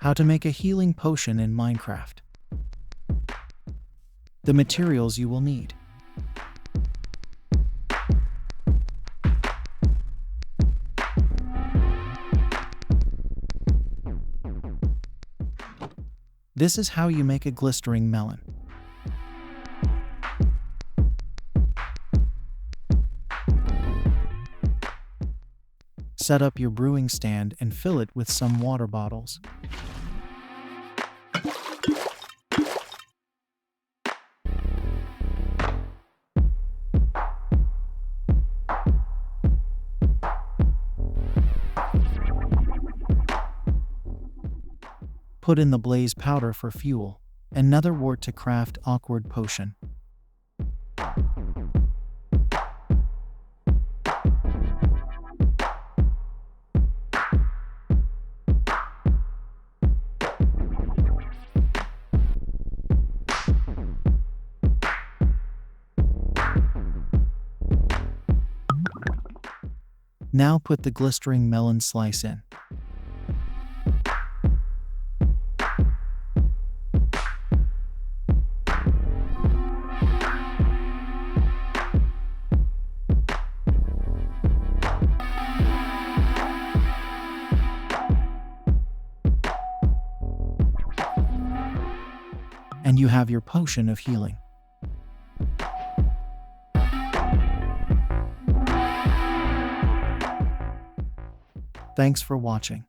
How to make a healing potion in Minecraft. The materials you will need. This is how you make a glistering melon. Set up your brewing stand and fill it with some water bottles. Put in the blaze powder for fuel, another wort to craft awkward potion. Now put the glistering melon slice in. And you have your potion of healing. Thanks for watching.